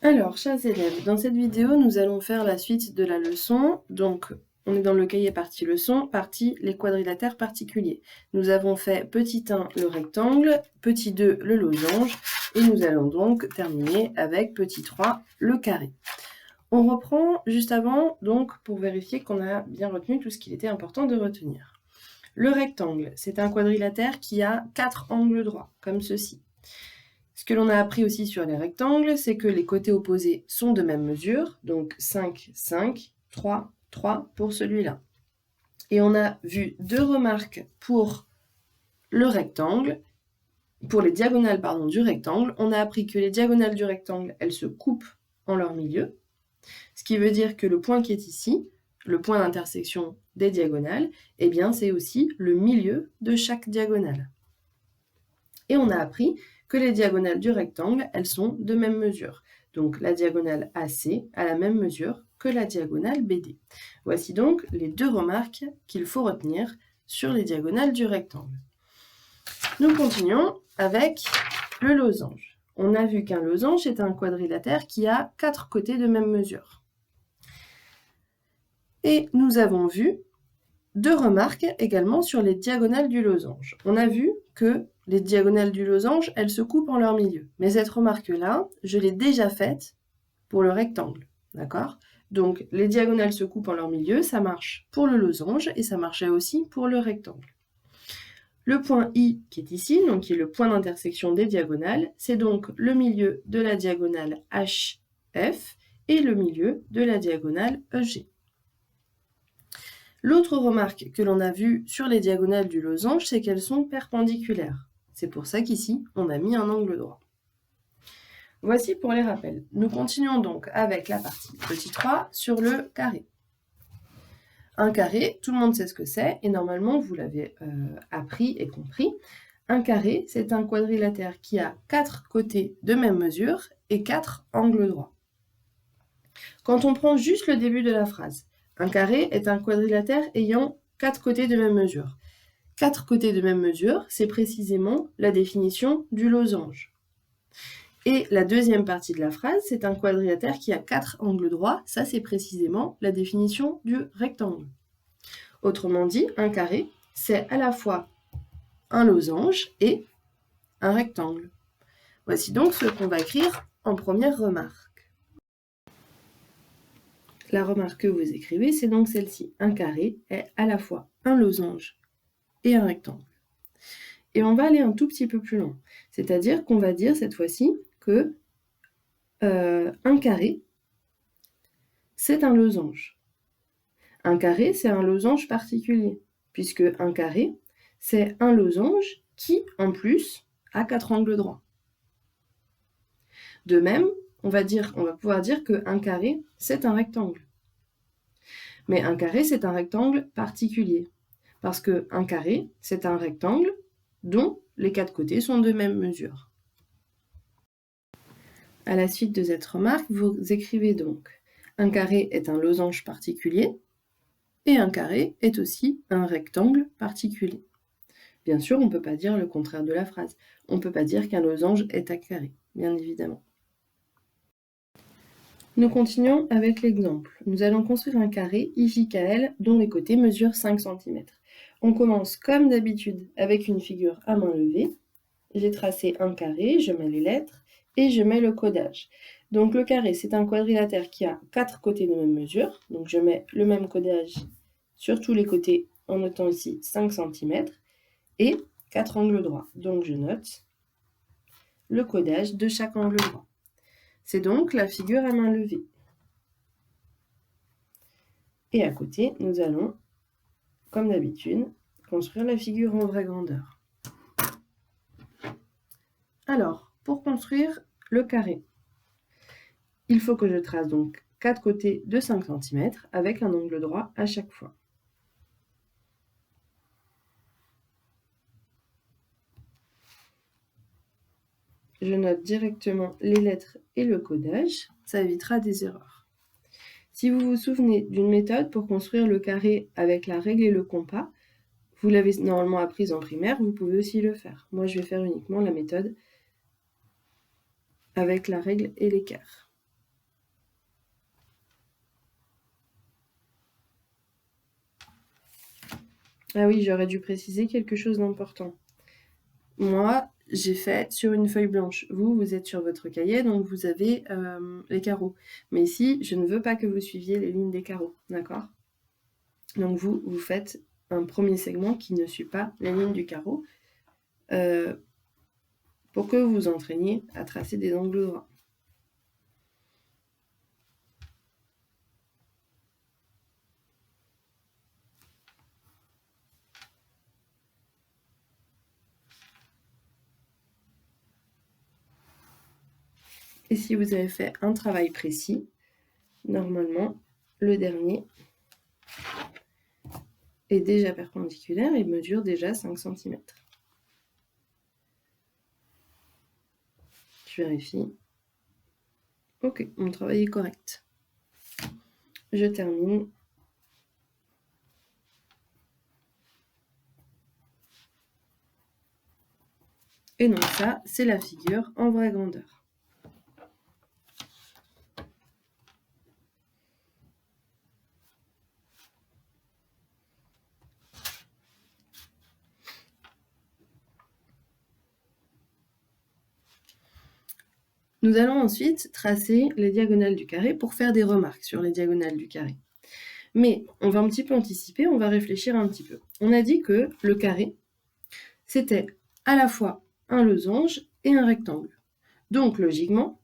Alors, chers élèves, dans cette vidéo, nous allons faire la suite de la leçon. Donc, on est dans le cahier partie leçon, partie les quadrilatères particuliers. Nous avons fait petit 1 le rectangle, petit 2 le losange, et nous allons donc terminer avec petit 3 le carré. On reprend juste avant, donc, pour vérifier qu'on a bien retenu tout ce qu'il était important de retenir. Le rectangle, c'est un quadrilatère qui a 4 angles droits, comme ceci. Ce que l'on a appris aussi sur les rectangles, c'est que les côtés opposés sont de même mesure, donc 5, 5, 3, 3 pour celui-là. Et on a vu deux remarques pour le rectangle, pour les diagonales du rectangle. On a appris que les diagonales du rectangle, elles se coupent en leur milieu, ce qui veut dire que le point qui est ici, le point d'intersection des diagonales, eh bien c'est aussi le milieu de chaque diagonale. Et on a appris que les diagonales du rectangle, elles sont de même mesure. Donc la diagonale AC a la même mesure que la diagonale BD. Voici donc les deux remarques qu'il faut retenir sur les diagonales du rectangle. Nous continuons avec le losange. On a vu qu'un losange est un quadrilatère qui a 4 côtés de même mesure. Et nous avons vu deux remarques également sur les diagonales du losange. On a vu que les diagonales du losange, elles se coupent en leur milieu. Mais cette remarque-là, je l'ai déjà faite pour le rectangle, d'accord? Donc, les diagonales se coupent en leur milieu, ça marche pour le losange et ça marchait aussi pour le rectangle. Le point I qui est ici, donc qui est le point d'intersection des diagonales, c'est donc le milieu de la diagonale HF et le milieu de la diagonale EG. L'autre remarque que l'on a vue sur les diagonales du losange, c'est qu'elles sont perpendiculaires. C'est pour ça qu'ici, on a mis un angle droit. Voici pour les rappels. Nous continuons donc avec la partie petit 3 sur le carré. Un carré, tout le monde sait ce que c'est, et normalement, vous l'avez appris et compris. Un carré, c'est un quadrilatère qui a 4 côtés de même mesure et 4 angles droits. Quand on prend juste le début de la phrase, un carré est un quadrilatère ayant 4 côtés de même mesure. 4 côtés de même mesure, c'est précisément la définition du losange. Et la deuxième partie de la phrase, c'est un quadrilatère qui a 4 angles droits. Ça, c'est précisément la définition du rectangle. Autrement dit, un carré, c'est à la fois un losange et un rectangle. Voici donc ce qu'on va écrire en première remarque. La remarque que vous écrivez, c'est donc celle-ci. Un carré est à la fois un losange et un rectangle. Et on va aller un tout petit peu plus loin. C'est-à-dire qu'on va dire cette fois-ci que un carré, c'est un losange. Un carré, c'est un losange particulier, puisque un carré, c'est un losange qui, en plus, a 4 angles droits. De même, on va pouvoir dire qu'un carré, c'est un rectangle. Mais un carré, c'est un rectangle particulier, parce qu'un carré, c'est un rectangle dont les 4 côtés sont de même mesure. À la suite de cette remarque, vous écrivez donc un carré est un losange particulier et un carré est aussi un rectangle particulier. Bien sûr, on ne peut pas dire le contraire de la phrase. On ne peut pas dire qu'un losange est un carré, bien évidemment. Nous continuons avec l'exemple. Nous allons construire un carré IJKL dont les côtés mesurent 5 cm. On commence comme d'habitude avec une figure à main levée. J'ai tracé un carré, je mets les lettres et je mets le codage. Donc le carré, c'est un quadrilatère qui a 4 côtés de même mesure. Donc je mets le même codage sur tous les côtés en notant ici 5 cm et 4 angles droits. Donc je note le codage de chaque angle droit. C'est donc la figure à main levée. Et à côté, nous allons, comme d'habitude, construire la figure en vraie grandeur. Alors, pour construire le carré, il faut que je trace donc 4 côtés de 5 cm avec un angle droit à chaque fois. Je note directement les lettres et le codage, ça évitera des erreurs. Si vous vous souvenez d'une méthode pour construire le carré avec la règle et le compas, vous l'avez normalement apprise en primaire, vous pouvez aussi le faire. Moi, je vais faire uniquement la méthode avec la règle et l'équerre. Ah oui, j'aurais dû préciser quelque chose d'important. Moi, j'ai fait sur une feuille blanche. Vous êtes sur votre cahier, donc vous avez les carreaux. Mais ici, je ne veux pas que vous suiviez les lignes des carreaux, d'accord? Donc vous faites un premier segment qui ne suit pas les lignes du carreau pour que vous vous entraîniez à tracer des angles droits. Et si vous avez fait un travail précis, normalement, le dernier est déjà perpendiculaire et mesure déjà 5 cm. Je vérifie. Ok, mon travail est correct. Je termine. Et donc ça, c'est la figure en vraie grandeur. Nous allons ensuite tracer les diagonales du carré pour faire des remarques sur les diagonales du carré. Mais on va un petit peu anticiper, on va réfléchir un petit peu. On a dit que le carré, c'était à la fois un losange et un rectangle. Donc logiquement,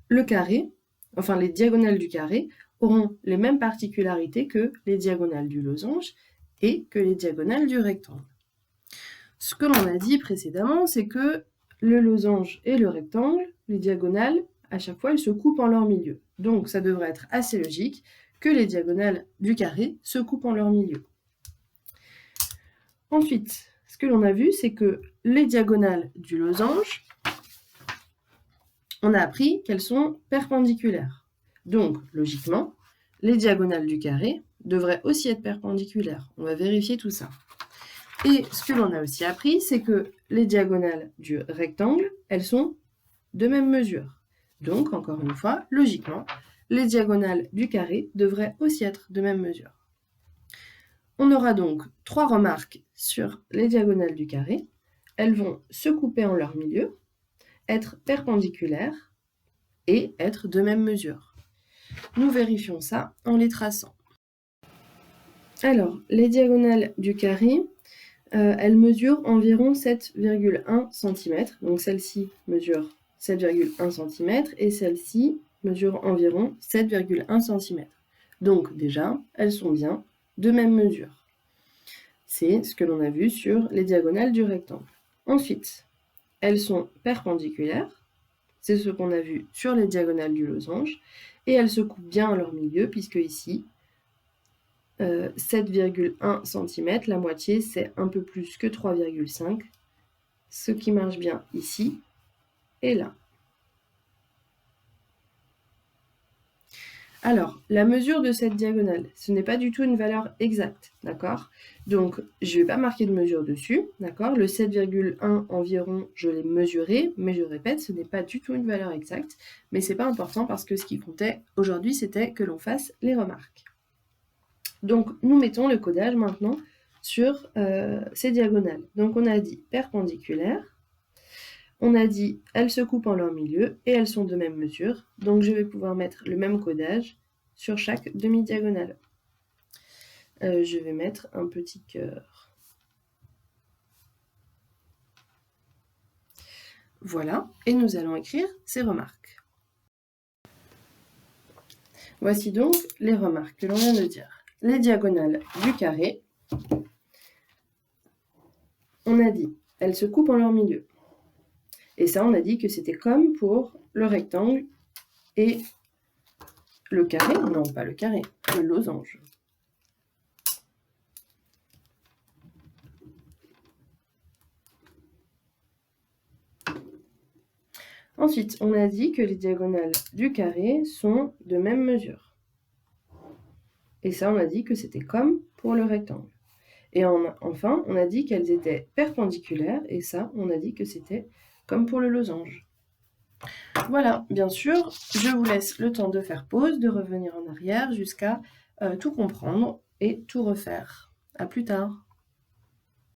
le carré, enfin les diagonales du carré, auront les mêmes particularités que les diagonales du losange et que les diagonales du rectangle. Ce que l'on a dit précédemment, c'est que le losange et le rectangle, les diagonales, à chaque fois, elles se coupent en leur milieu. Donc, ça devrait être assez logique que les diagonales du carré se coupent en leur milieu. Ensuite, ce que l'on a vu, c'est que les diagonales du losange, on a appris qu'elles sont perpendiculaires. Donc, logiquement, les diagonales du carré devraient aussi être perpendiculaires. On va vérifier tout ça. Et ce que l'on a aussi appris, c'est que les diagonales du rectangle, elles sont de même mesure. Donc, encore une fois, logiquement, les diagonales du carré devraient aussi être de même mesure. On aura donc 3 remarques sur les diagonales du carré. Elles vont se couper en leur milieu, être perpendiculaires et être de même mesure. Nous vérifions ça en les traçant. Alors, les diagonales du carré, elles mesurent environ 7,1 cm. Donc celle-ci mesure 7,1 cm et celle-ci mesure environ 7,1 cm. Donc déjà, elles sont bien de même mesure. C'est ce que l'on a vu sur les diagonales du rectangle. Ensuite, elles sont perpendiculaires. C'est ce qu'on a vu sur les diagonales du losange. Et elles se coupent bien à leur milieu, puisque ici, 7,1 cm, la moitié, c'est un peu plus que 3,5, ce qui marche bien ici et là. Alors, la mesure de cette diagonale, ce n'est pas du tout une valeur exacte, d'accord? Donc, je ne vais pas marquer de mesure dessus, d'accord? Le 7,1 environ, je l'ai mesuré, mais je répète, ce n'est pas du tout une valeur exacte, mais ce n'est pas important parce que ce qui comptait aujourd'hui, c'était que l'on fasse les remarques. Donc, nous mettons le codage maintenant sur ces diagonales. Donc, on a dit perpendiculaires, on a dit elles se coupent en leur milieu et elles sont de même mesure. Donc, je vais pouvoir mettre le même codage sur chaque demi-diagonale. Je vais mettre un petit cœur. Voilà, et nous allons écrire ces remarques. Voici donc les remarques que l'on vient de dire. Les diagonales du carré, on a dit, elles se coupent en leur milieu. Et ça, on a dit que c'était comme pour le rectangle et le carré, non pas le carré, le losange. Ensuite, on a dit que les diagonales du carré sont de même mesure. Et ça, on a dit que c'était comme pour le rectangle. Et enfin, on a dit qu'elles étaient perpendiculaires, et ça, on a dit que c'était comme pour le losange. Voilà, bien sûr, je vous laisse le temps de faire pause, de revenir en arrière jusqu'à tout comprendre et tout refaire. À plus tard.